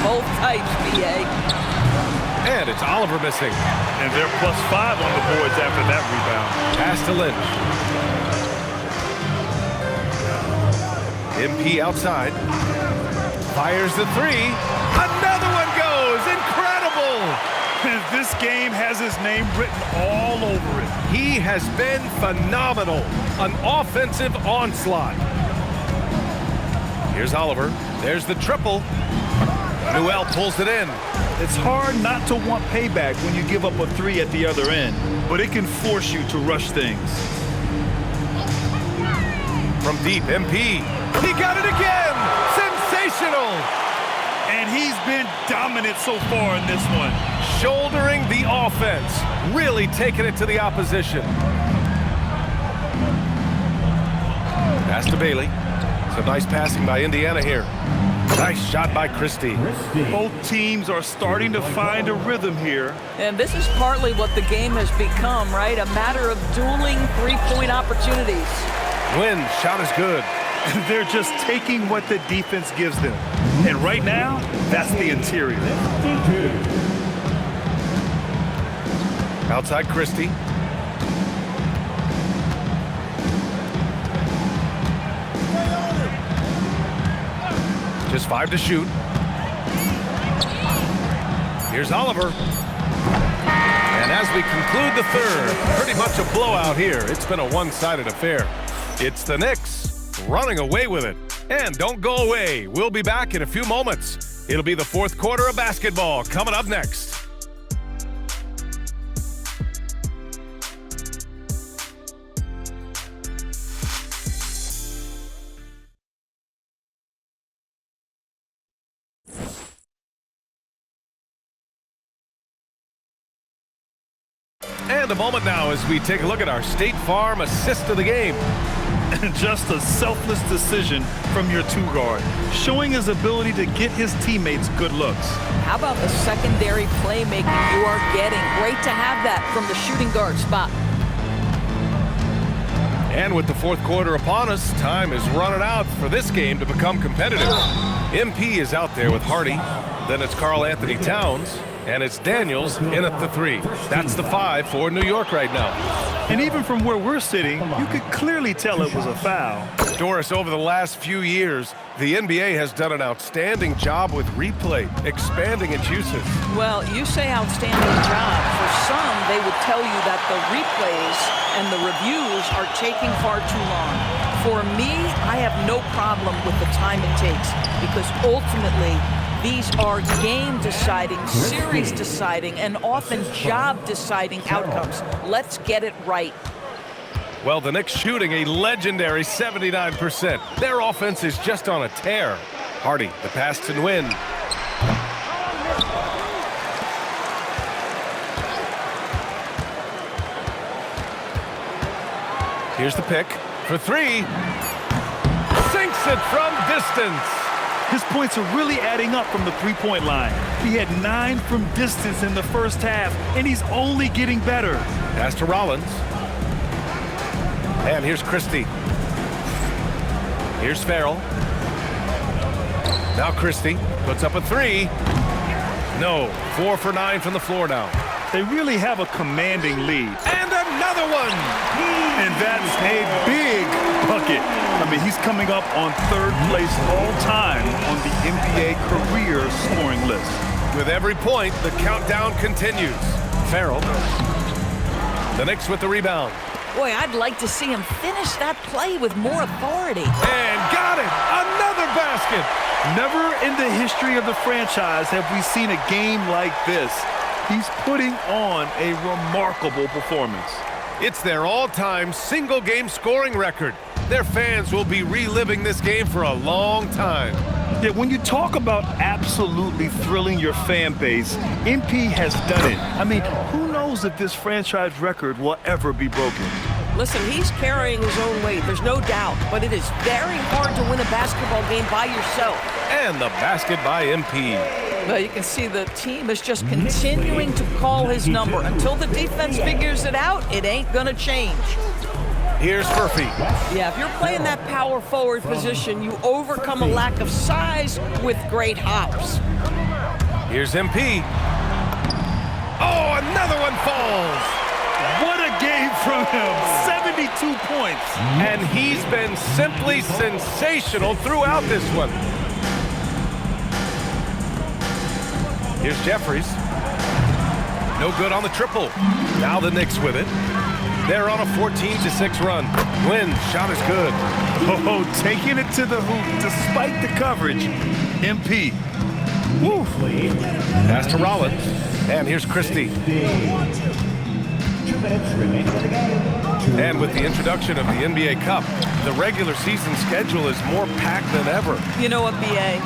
both types, B.A. And it's Oliver missing. And they're +5 on the boards after that rebound. Pass to Lynch. MP outside. Fires the three. Another one goes. Incredible! This game has his name written all over it. He has been phenomenal. An offensive onslaught. Here's Oliver. There's the triple. Newell pulls it in. It's hard not to want payback when you give up a three at the other end, but it can force you to rush things. From deep, MP. He got it again! Sensational! And he's been dominant so far in this one. Shouldering the offense. Really taking it to the opposition. Pass to Bailey. Some nice passing by Indiana here. Nice shot by Christie. Both teams are starting to find a rhythm here. And this is partly what the game has become, right? A matter of dueling three-point opportunities. Win, shot is good. They're just taking what the defense gives them. And right now, that's the interior. Outside Christie. Just 5 to shoot. Here's Oliver. And as we conclude the third, pretty much a blowout here. It's been a one-sided affair. It's the Knicks running away with it. And don't go away. We'll be back in a few moments. It'll be the fourth quarter of basketball coming up next. And a moment now as we take a look at our State Farm assist of the game. Just a selfless decision from your two-guard, showing his ability to get his teammates good looks. How about the secondary playmaking you are getting? Great to have that from the shooting guard spot. And with the fourth quarter upon us, time is running out for this game to become competitive. MP is out there with Hardy. Then it's Karl Anthony Towns. And it's Daniels in at the three. That's the 5 for New York right now. And even from where we're sitting, you could clearly tell it was a foul. Doris, over the last few years, the NBA has done an outstanding job with replay, expanding its uses. Well, you say outstanding job. For some, they would tell you that the replays and the reviews are taking far too long. For me, I have no problem with the time it takes because ultimately, these are game-deciding, series-deciding, and often job-deciding outcomes. Let's get it right. Well, the Knicks shooting a legendary 79%. Their offense is just on a tear. Hardy, the pass to Nguyen. Here's the pick for 3. Sinks it from distance. His points are really adding up from the three-point line. He had 9 from distance in the first half, and he's only getting better. Pass to Rollins. And here's Christie. Here's Farrell. Now Christie puts up a 3. No, 4 for 9 from the floor now. They really have a commanding lead. And another one! And that's a big bucket. I mean, he's coming up on 3rd place all time on the NBA career scoring list. With every point, the countdown continues. Farrell. The Knicks with the rebound. Boy, I'd like to see him finish that play with more authority. And got it! Another basket! Never in the history of the franchise have we seen a game like this. He's putting on a remarkable performance. It's their all-time single-game scoring record. Their fans will be reliving this game for a long time. Yeah, when you talk about absolutely thrilling your fan base, MP has done it. I mean, who knows if this franchise record will ever be broken? Listen, he's carrying his own weight, there's no doubt, but it is very hard to win a basketball game by yourself. And the basket by MP. Well, you can see the team is just continuing to call his number. Until the defense figures it out, it ain't gonna change. Here's Murphy. Yeah, if you're playing that power forward position, you overcome a lack of size with great hops. Here's MP. Oh, another one falls. What a game from him. 72 points. And he's been simply sensational throughout this one. Here's Jeffries. No good on the triple. Now the Knicks with it. They're on a 14-6 run. Win, shot is good. Oh, taking it to the hoop despite the coverage. MP. Woo. Pass to Rollins. And here's Christie. 2 minutes remaining in the game. And with the introduction of the NBA Cup, the regular season schedule is more packed than ever. You know what, B.A.?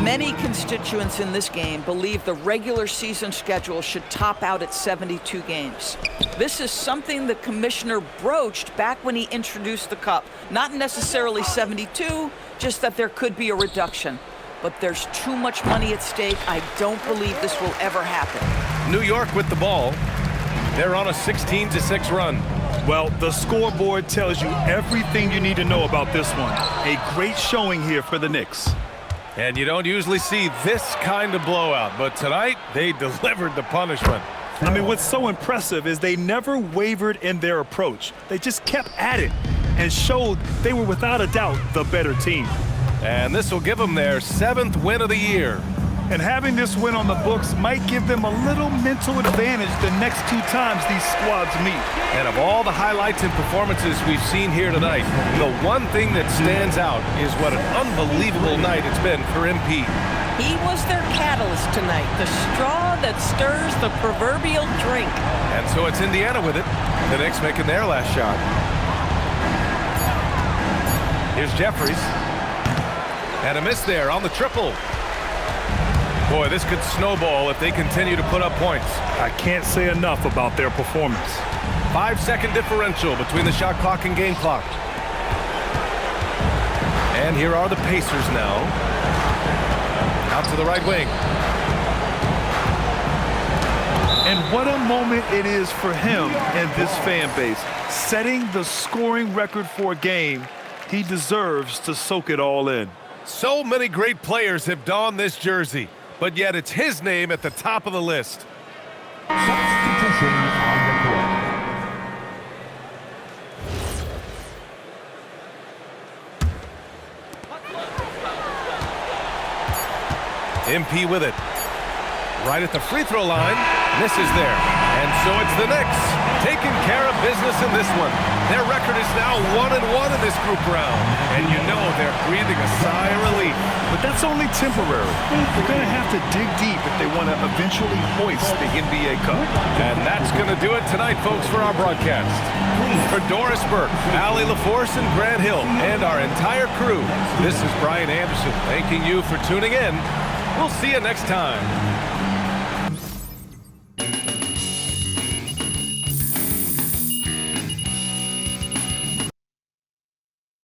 Many constituents in this game believe the regular season schedule should top out at 72 games. This is something the commissioner broached back when he introduced the Cup. Not necessarily 72, just that there could be a reduction. But there's too much money at stake. I don't believe this will ever happen. New York with the ball. They're on a 16-6 run. Well, the scoreboard tells you everything you need to know about this one. A great showing here for the Knicks. And you don't usually see this kind of blowout, but tonight they delivered the punishment. I mean, what's so impressive is they never wavered in their approach. They just kept at it and showed they were without a doubt the better team. And this will give them their 7th win of the year. And having this win on the books might give them a little mental advantage the next 2 times these squads meet. And of all the highlights and performances we've seen here tonight, the one thing that stands out is what an unbelievable night it's been for MP. He was their catalyst tonight, the straw that stirs the proverbial drink. And so it's Indiana with it. The Knicks making their last shot. Here's Jeffries. And a miss there on the triple. Boy, this could snowball if they continue to put up points. I can't say enough about their performance. 5-second differential between the shot clock and game clock. And here are the Pacers now. Out to the right wing. And what a moment it is for him and this fan base. Setting the scoring record for a game, he deserves to soak it all in. So many great players have donned this jersey, but yet it's his name at the top of the list. Substitution on the court. MP with it. Right at the free throw line. Misses there. And so it's the Knicks taking care of business in this one. Their record is now 1-1 in this group round. And you know they're breathing a sigh of relief. But that's only temporary. They're going to have to dig deep if they want to eventually hoist the NBA Cup. And that's going to do it tonight, folks, for our broadcast. For Doris Burke, Allie LaForce, and Grant Hill, and our entire crew, this is Brian Anderson thanking you for tuning in. We'll see you next time.